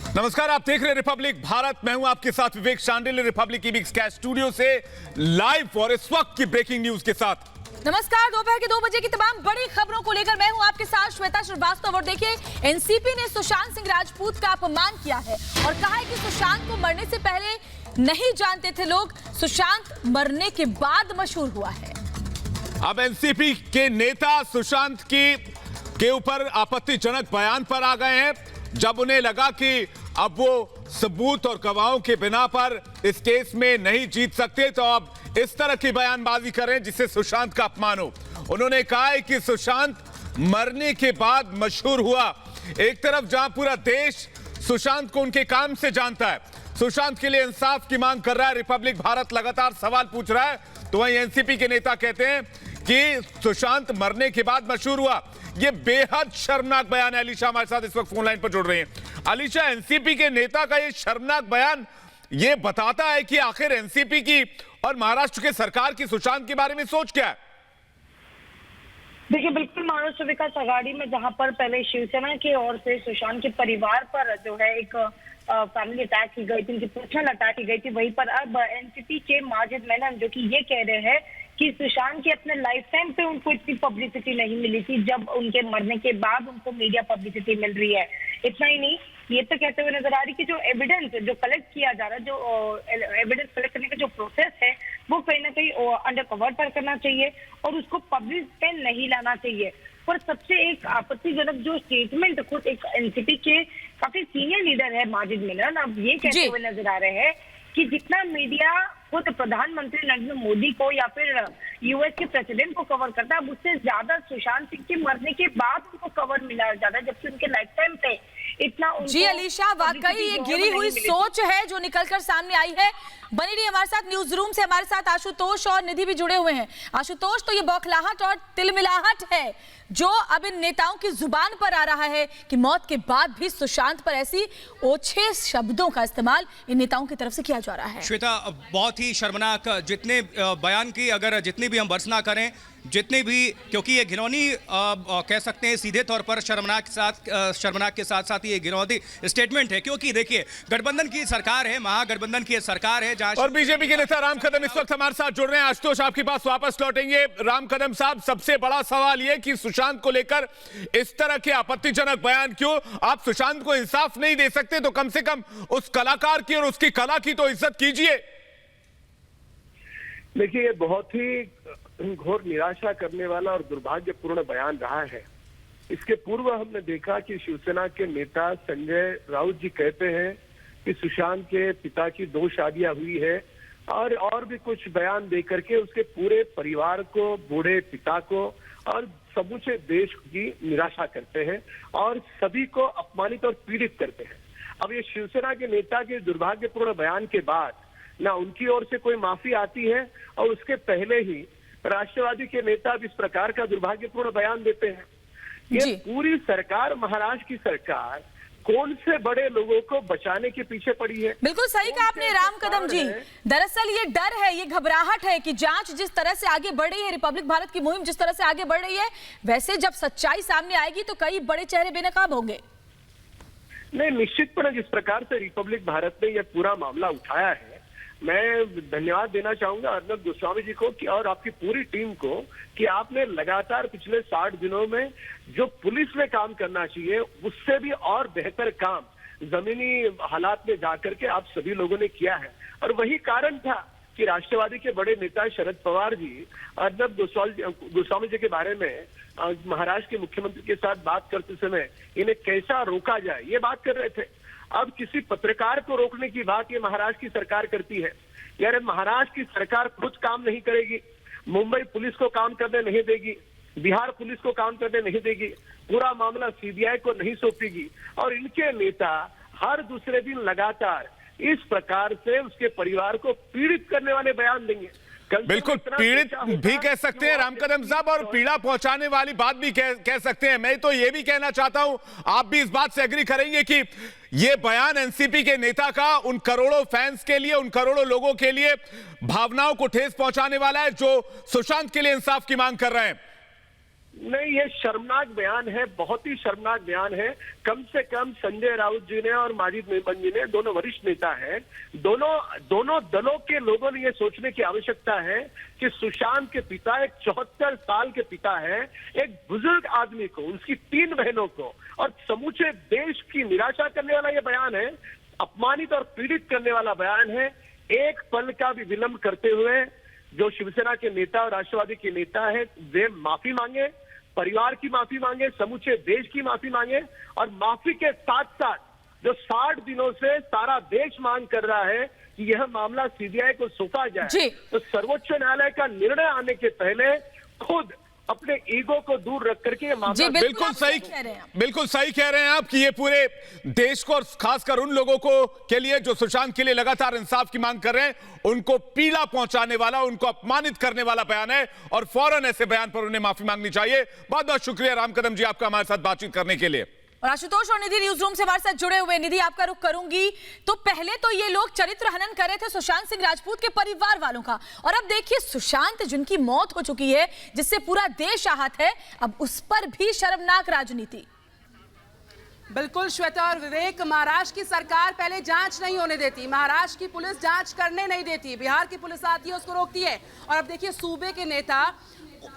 नमस्कार, आप देख रहे हैं रिपब्लिक भारत। मैं हूं आपके साथ विवेक शांडिल्य, रिपब्लिक की बिग स्काई स्टूडियो से लाइव और इस वक्त की ब्रेकिंग न्यूज के साथ। नमस्कार, दोपहर के 2 बजे की तमाम बड़ी खबरों को लेकर मैं हूं आपके साथ श्वेता श्रीवास्तव। और देखिए, एनसीपी ने सुशांत सिंह राजपूत का अपमान किया है और कहा है कि सुशांत को मरने से पहले नहीं जानते थे लोग, सुशांत मरने के बाद मशहूर हुआ है। अब एनसीपी के नेता सुशांत के ऊपर आपत्तिजनक बयान पर आ गए हैं। जब उन्हें लगा कि अब वो सबूत और गवाहों के बिना पर इस केस में नहीं जीत सकते, तो अब इस तरह की बयानबाजी करें जिससे सुशांत का अपमान हो। उन्होंने कहा है कि सुशांत मरने के बाद मशहूर हुआ। एक तरफ जहां पूरा देश सुशांत को उनके काम से जानता है, सुशांत के लिए इंसाफ की मांग कर रहा है, रिपब्लिक भारत लगातार सवाल पूछ रहा है, तो वहीं एनसीपी के नेता कहते हैं कि सुशांत मरने के बाद मशहूर हुआ। ये बेहद शर्मनाक बयान है। अलीशा हमारे साथ इस वक्त फोन लाइन पर जुड़ रही हैं। अलीशा, एनसीपी के नेता का ये शर्मनाक बयान ये बताता है कि आखिर एनसीपी की और महाराष्ट्र के सरकार की सुशांत के बारे में सोच क्या है? देखिए, बिल्कुल महाराष्ट्र विकास आघाड़ी में जहां पर पहले शिवसेना की ओर से सुशांत के परिवार पर जो है एक फैमिली अटैक की गई थी, उनकी पर्सनल अटैक की गई थी, वहीं पर अब एनसीपी के माजिद मेनन जो कि ये कह रहे हैं कि सुशांत के अपने लाइफ टाइम पे उनको इतनी पब्लिसिटी नहीं मिली थी, जब उनके मरने के बाद उनको मीडिया पब्लिसिटी मिल रही है। इतना ही नहीं, ये तो कहते हुए नजर आ रही कि जो एविडेंस जो कलेक्ट किया जा रहा है, जो एविडेंस कलेक्ट करने का जो प्रोसेस है, वो कहीं ना कहीं अंडर कवर पर करना चाहिए और उसको पब्लिक पे नहीं लाना चाहिए। पर सबसे एक आपत्तिजनक जो स्टेटमेंट खुद एक एनसीपी के काफी सीनियर लीडर है माजिद मेनन, अब ये कहते हुए नजर आ रहे हैं कि जितना मीडिया खुद प्रधानमंत्री नरेंद्र मोदी को या फिर यूएस के प्रेसिडेंट को कवर करता है, उससे ज्यादा सुशांत सिंह के मरने के बाद उनको कवर मिला जाता है, जबकि उनके लाइफ टाइम पे इतना जी अलीशा, वाकई ये गिरी हुई सोच है जो निकलकर सामने आई है। बनी रही हमारे साथ न्यूज रूम से, हमारे साथ आशुतोष और निधि भी जुड़े हुए हैं। आशुतोष, तो ये बौखलाहट और तिलमिलाहट है जो अब इन नेताओं की जुबान पर आ रहा है कि मौत के बाद भी सुशांत पर ऐसी ओछे शब्दों का इस्तेमाल इन नेताओं की तरफ से किया जा रहा है। श्वेता, बहुत ही शर्मनाक जितने बयान की अगर जितनी भी हम भर्त्सना करें, जितने भी, क्योंकि ये घिनौनी कह सकते हैं सीधे तौर पर शर्मनाक के साथ साथ ये घिनौनी स्टेटमेंट है। क्योंकि देखिए, गठबंधन की सरकार है, महागठबंधन की सरकार है जहां और बीजेपी के नेता राम कदम इस वक्त हमारे साथ जुड़ रहे हैं। आशुतोष, आपके पास वापस लौटेंगे। राम कदम साहब, सबसे बड़ा सवाल ये कि सुशांत को लेकर इस तरह के आपत्तिजनक बयान क्यों? आप सुशांत को इंसाफ नहीं दे सकते तो कम से कम उस कलाकार की और उसकी कला की तो इज्जत कीजिए। देखिए, ये बहुत ही घोर निराशा करने वाला और दुर्भाग्यपूर्ण बयान रहा है। इसके पूर्व हमने देखा कि शिवसेना के नेता संजय राउत जी कहते हैं कि सुशांत के पिता की 2 शादियां हुई है और भी कुछ बयान दे करके उसके पूरे परिवार को, बूढ़े पिता को और समूचे देश की निराशा करते हैं और सभी को अपमानित और पीड़ित करते हैं। अब ये शिवसेना के नेता के दुर्भाग्यपूर्ण बयान के बाद ना उनकी ओर से कोई माफी आती है और उसके पहले ही राष्ट्रवादी के नेता इस प्रकार का दुर्भाग्यपूर्ण बयान देते हैं। ये पूरी सरकार, महाराष्ट्र की सरकार, कौन से बड़े लोगों को बचाने के पीछे पड़ी है? बिल्कुल सही कहा आपने राम कदम जी। दरअसल ये डर है, ये घबराहट है कि जांच जिस तरह से आगे बढ़ रही है, रिपब्लिक भारत की मुहिम जिस तरह से आगे बढ़ रही है, वैसे जब सच्चाई सामने आएगी तो कई बड़े चेहरे बेनकाब होंगे। नहीं, निश्चितपणे जिस प्रकार से रिपब्लिक भारत ने यह पूरा मामला उठाया है, मैं धन्यवाद देना चाहूंगा अर्नब गोस्वामी जी को और आपकी पूरी टीम को कि आपने लगातार पिछले 60 दिनों में जो पुलिस में काम करना चाहिए उससे भी और बेहतर काम जमीनी हालात में जाकर के आप सभी लोगों ने किया है। और वही कारण था कि राष्ट्रवादी के बड़े नेता शरद पवार जी अर्नब गोस्वामी जी के बारे में महाराष्ट्र के मुख्यमंत्री के साथ बात करते समय इन्हें कैसा रोका जाए ये बात कर रहे थे। अब किसी पत्रकार को रोकने की बात ये महाराष्ट्र की सरकार करती है। यार, महाराष्ट्र की सरकार खुद काम नहीं करेगी, मुंबई पुलिस को काम करने नहीं देगी, बिहार पुलिस को काम करने नहीं देगी, पूरा मामला सीबीआई को नहीं सौंपेगी और इनके नेता हर दूसरे दिन लगातार इस प्रकार से उसके परिवार को पीड़ित करने वाले बयान देंगे। बिल्कुल, पीड़ित भी कह सकते हैं राम कदम साहब और पीड़ा पहुंचाने वाली बात भी कह सकते हैं। मैं तो ये भी कहना चाहता हूं, आप भी इस बात से एग्री करेंगे कि ये बयान एनसीपी के नेता का उन करोड़ों फैंस के लिए, उन करोड़ों लोगों के लिए भावनाओं को ठेस पहुंचाने वाला है जो सुशांत के लिए इंसाफ की मांग कर रहे हैं। नहीं, ये शर्मनाक बयान है, बहुत ही शर्मनाक बयान है। कम से कम संजय राउत जी ने और माजिद मेमन जी ने, दोनों वरिष्ठ नेता हैं, दोनों दलों के लोगों ने ये सोचने की आवश्यकता है कि सुशांत के पिता एक 74 साल के पिता है, एक बुजुर्ग आदमी को, उसकी 3 बहनों को और समूचे देश की निराशा करने वाला ये बयान है, अपमानित और पीड़ित करने वाला बयान है। एक पल का भी विलंब करते हुए जो शिवसेना के नेता और राष्ट्रवादी के नेता है, वे माफी मांगे, परिवार की माफी मांगे, समूचे देश की माफी मांगे और माफी के साथ साथ जो 60 दिनों से सारा देश मांग कर रहा है कि यह मामला सीबीआई को सौंपा जाए, तो सर्वोच्च न्यायालय का निर्णय आने के पहले खुद अपने ईगो को दूर रख करके ये मामला। बिल्कुल सही कह रहे हैं आप कि ये पूरे देश को और खासकर उन लोगों को के लिए जो सुशांत के लिए लगातार इंसाफ की मांग कर रहे हैं, उनको पीड़ा पहुंचाने वाला, उनको अपमानित करने वाला बयान है और फौरन ऐसे बयान पर उन्हें माफी मांगनी चाहिए। बहुत बहुत शुक्रिया राम कदम जी आपका हमारे साथ बातचीत करने के लिए। और आशुतोष और निधि न्यूज रूम से हमारे साथ जुड़े हुए। निधि, आपका रुख करूंगी। तो पहले तो ये लोग चरित्र हनन कर रहे थे सुशांत सिंह राजपूत के परिवार वालों का, और अब देखिए सुशांत जिनकी मौत हो चुकी है, जिससे पूरा देश आहत है, अब उस पर भी शर्मनाक राजनीति। बिल्कुल श्वेता और विवेक, महाराष्ट्र की सरकार पहले जांच नहीं होने देती, महाराष्ट्र की पुलिस जांच करने नहीं देती, बिहार की पुलिस आती है उसको रोकती है, और अब देखिए सूबे के नेता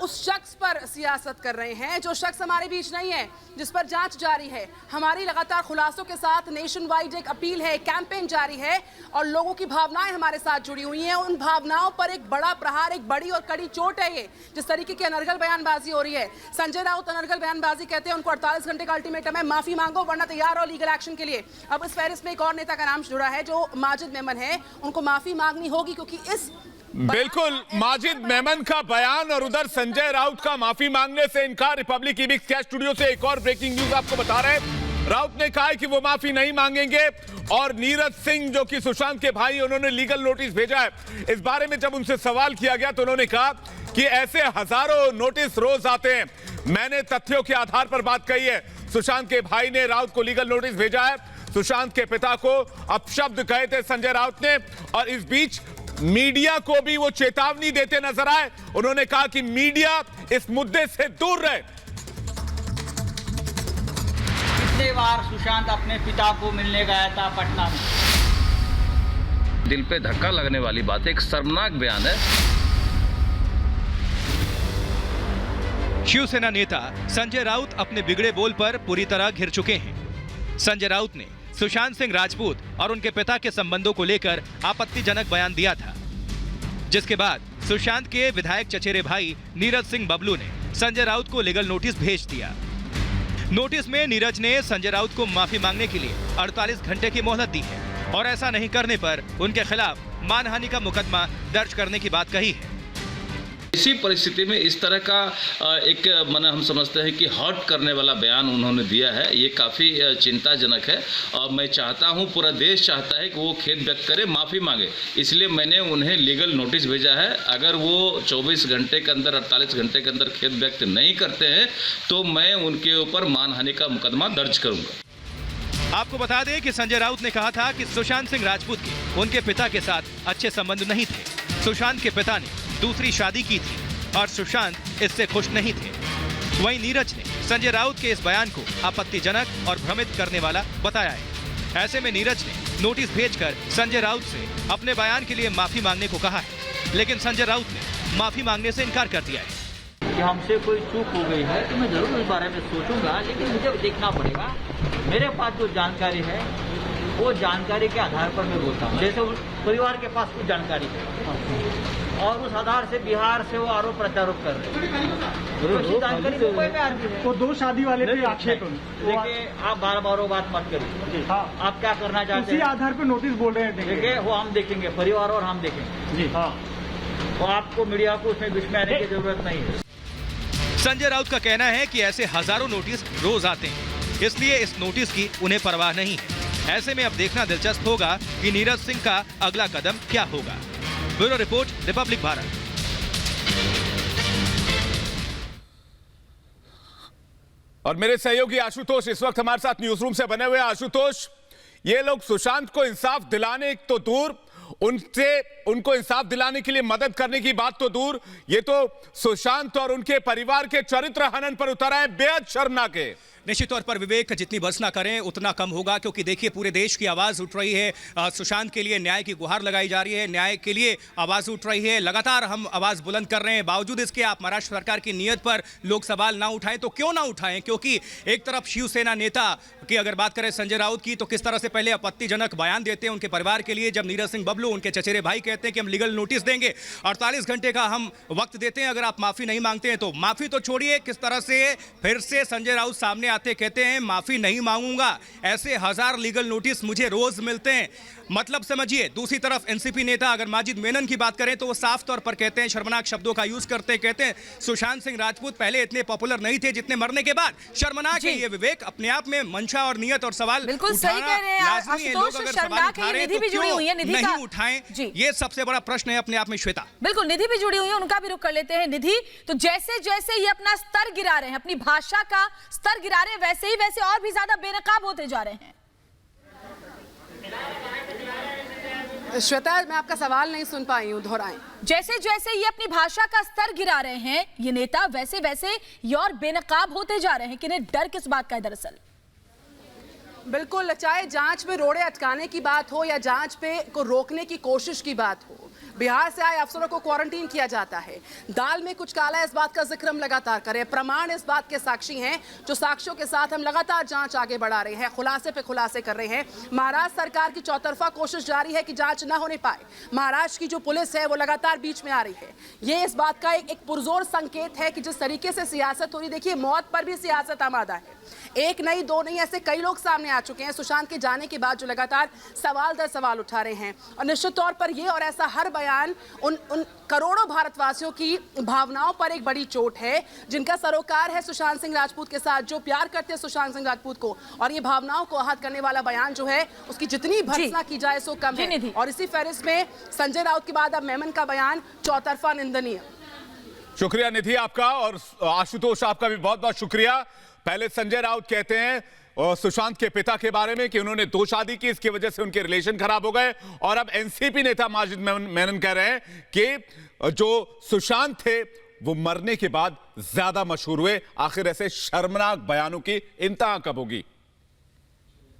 उस शख्स पर सियासत कर रहे हैं जो शख्स हमारे बीच नहीं है, जिस पर जांच जारी है। हमारी लगातार खुलासों के साथ नेशन वाइड एक अपील है, कैंपेन जारी है और लोगों की भावनाएं हमारे साथ जुड़ी हुई हैं। उन भावनाओं पर एक बड़ा प्रहार, एक बड़ी और कड़ी चोट है ये, जिस तरीके की अनर्गल बयानबाजी हो रही है। संजय राउत अनर्गल बयानबाजी कहते हैं, उनको 48 घंटे का अल्टीमेटम है, माफी मांगो वरना तैयार हो लीगल एक्शन के लिए। अब इस फहरिस्त में एक और नेता का नाम जुड़ा है जो माजिद मेमन है, उनको माफी मांगनी होगी क्योंकि इस बिल्कुल माजिद मेमन का बयान और उधर संजय राउत का माफी मांगने से इनकार। रिपब्लिक ईवीक्स के स्टूडियो से एक और ब्रेकिंग न्यूज आपको बता रहे हैं। राउत ने कहा है कि वो माफी नहीं मांगेंगे और नीरज सिंह जो कि सुशांत के भाई, उन्होंने लीगल नोटिस भेजा है। इस बारे में जब उनसे सवाल किया गया तो उन्होंने कहा कि ऐसे हजारों नोटिस रोज आते हैं, मैंने तथ्यों के आधार पर बात कही है। सुशांत के भाई ने राउत को लीगल नोटिस भेजा है, सुशांत के पिता को अपशब्द कहे थे संजय राउत ने, और इस बीच मीडिया को भी वो चेतावनी देते नजर आए। उन्होंने कहा कि मीडिया इस मुद्दे से दूर रहे। कितने बार सुशांत अपने पिता को मिलने गया था पटना में। दिल पे धक्का लगने वाली बात है, एक शर्मनाक बयान है। शिवसेना नेता संजय राउत अपने बिगड़े बोल पर पूरी तरह घिर चुके हैं। संजय राउत ने सुशांत सिंह राजपूत और उनके पिता के संबंधों को लेकर आपत्तिजनक बयान दिया था, जिसके बाद सुशांत के विधायक चचेरे भाई नीरज सिंह बबलू ने संजय राउत को लीगल नोटिस भेज दिया। नोटिस में नीरज ने संजय राउत को माफी मांगने के लिए 48 घंटे की मोहलत दी है और ऐसा नहीं करने पर उनके खिलाफ मानहानि का मुकदमा दर्ज करने की बात कही है। इसी परिस्थिति में इस तरह का एक हम समझते हैं कि हर्ट करने वाला बयान उन्होंने दिया है, ये काफ़ी चिंताजनक है। और मैं चाहता हूं, पूरा देश चाहता है कि वो खेद व्यक्त करे, माफ़ी मांगे, इसलिए मैंने उन्हें लीगल नोटिस भेजा है। अगर वो 24 घंटे के अंदर, 48 घंटे के अंदर खेद व्यक्त नहीं करते हैं तो मैं उनके ऊपर मानहानि का मुकदमा दर्ज करूँगा। आपको बता दें कि संजय राउत ने कहा था कि सुशांत सिंह राजपूत के उनके पिता के साथ अच्छे संबंध नहीं थे। सुशांत के पिता ने दूसरी शादी की थी और सुशांत इससे खुश नहीं थे। वहीं नीरज ने संजय राउत के इस बयान को आपत्तिजनक और भ्रमित करने वाला बताया है। ऐसे में नीरज ने नोटिस भेजकर संजय राउत से अपने बयान के लिए माफी मांगने को कहा है, लेकिन संजय राउत ने माफी मांगने से इनकार कर दिया है। कि हमसे कोई चूक हो गई है तो मैं जरूर इस बारे में सोचूंगा, लेकिन मुझे देखना पड़ेगा। मेरे पास जो जानकारी है वो जानकारी के आधार पर मैं बोलता हूँ। जैसे परिवार के पास कुछ जानकारी है और उस आधार से बिहार से वो आरोप प्रत्यारोप कर रहे हैं, जानकारी तो कोई भी वो 2 शादी वाले पे आक्षेप। देखिए, आप बार बात मत करिए। हाँ, आप क्या करना चाहते हैं, उसी आधार पर नोटिस बोल रहे हैं। देखिए, वो हम देखेंगे, परिवार और हम देखेंगे जी। हाँ, तो आपको मीडिया को उसमें बीच में आने की जरूरत नहीं है। संजय राउत का कहना है कि ऐसे हजारों नोटिस रोज आते हैं, इसलिए इस नोटिस की उन्हें परवाह नहीं है। ऐसे में अब देखना दिलचस्प होगा कि नीरज सिंह का अगला कदम क्या होगा। Bureau report, Republic Bharat. और मेरे सहयोगी आशुतोष इस वक्त हमारे साथ न्यूज रूम से बने हुए। आशुतोष, ये लोग सुशांत को इंसाफ दिलाने तो दूर, उनको इंसाफ दिलाने के लिए मदद करने की बात तो दूर, ये तो सुशांत और उनके परिवार के चरित्र हनन पर उतर आए, बेहद शर्मनाक है। निश्चित तौर पर विवेक, जितनी भर्त्सना करें उतना कम होगा, क्योंकि देखिए पूरे देश की आवाज उठ रही है। सुशांत के लिए न्याय की गुहार लगाई जा रही है, न्याय के लिए आवाज उठ रही है। लगातार हम आवाज बुलंद कर रहे हैं। बावजूद इसके आप महाराष्ट्र सरकार की नीयत पर लोग सवाल ना उठाएं तो क्यों ना उठाएं, क्योंकि एक तरफ शिवसेना नेता की अगर बात करें संजय राउत की, तो किस तरह से पहले आपत्तिजनक बयान देते हैं उनके परिवार के लिए, जब नीरज सिंह बबलू उनके चचेरे भाई कहते हैं कि हम लीगल नोटिस देंगे, 48 घंटे का हम वक्त देते हैं, अगर आप माफी नहीं मांगते हैं तो। माफी तो छोड़िए, किस तरह से फिर से संजय राउत सामने आते कहते हैं माफी नहीं मांगूंगा। ऐसे 1000 लीगल नोटिस मुझे रोज मिलते हैं, मतलब समझिए। दूसरी तरफ एनसीपी नेता अगर माजिद मेनन की बात करें तो वो साफ तौर पर कहते हैं, शर्मनाक शब्दों का यूज करते हैं, कहते हैं सुशांत सिंह राजपूत पहले इतने पॉपुलर नहीं थे जितने मरने के बाद। शर्मनाक है ये विवेक, अपने आप में मंशा और नियत और सवाल बिल्कुल सही कह रहे हैं आशुतोष, शर्मनाक है। निधि भी जुड़ी हुई है, निधि का नहीं उठाएं, ये सबसे बड़ा प्रश्न है अपने आप में श्वेता। बिल्कुल, निधि भी जुड़ी हुई है, उनका भी रुख कर लेते हैं। निधि, तो जैसे जैसे ये अपना स्तर गिरा रहे हैं, अपनी भाषा का स्तर गिरा रहे हैं, वैसे ही वैसे और भी ज्यादा बेनकाब होते जा रहे हैं। श्वेता, मैं आपका सवाल नहीं सुन पाई हूं, दोहराएं। जैसे जैसे ये अपनी भाषा का स्तर गिरा रहे हैं ये नेता, वैसे वैसे ये और बेनकाब होते जा रहे हैं कि इन्हें डर किस बात का है दरअसल? बिल्कुल, चाहे जांच में रोड़े अटकाने की बात हो या जांच पे को रोकने की कोशिश की बात हो, बिहार से आए अफसरों को क्वारंटीन किया जाता है। दाल में कुछ काला, इस बात का जिक्र हम लगातार करें। प्रमाण इस बात के साक्षी हैं, जो साक्ष्यों के साथ हम लगातार जांच आगे बढ़ा रहे हैं, खुलासे पे खुलासे कर रहे हैं। महाराष्ट्र सरकार की चौतरफा कोशिश जारी है कि जांच ना होने पाए। महाराष्ट्र की जो पुलिस है वो लगातार बीच में आ रही है। ये इस बात का एक पुरजोर संकेत है कि जिस तरीके से सियासत हो रही, देखिए मौत पर भी सियासत आमादा है। एक नहीं, दो नहीं, ऐसे कई लोग सामने आ चुके हैं सुशांत के जाने के बाद, जो लगातार सवाल दर सवाल उठा रहे हैं। और निश्चित तौर पर ये और ऐसा हर बयान उन करोड़ों भारतवासियों की भावनाओं पर एक बड़ी चोट है, जिनका सरोकार है सुशांत सिंह राजपूत के साथ, जो प्यार करते हैं सुशांत सिंह राजपूत को। और ये भावनाओं को आहत करने वाला बयान जो है, उसकी जितनी भर्त्सना की जाए सो कम है। और इसी फहरिस्त में संजय राउत के बाद अब मेमन का बयान चौतरफा निंदनीय। शुक्रिया निधि आपका, और आशुतोष आपका भी बहुत बहुत शुक्रिया। पहले संजय राउत कहते हैं और सुशांत के पिता के बारे में कि उन्होंने 2 शादी की, इसकी वजह से उनके रिलेशन खराब हो गए। और अब एनसीपी नेता माजिद मेनन कह रहे हैं कि जो सुशांत थे वो मरने के बाद ज्यादा मशहूर हुए। आखिर ऐसे शर्मनाक बयानों की इंतहा कब होगी?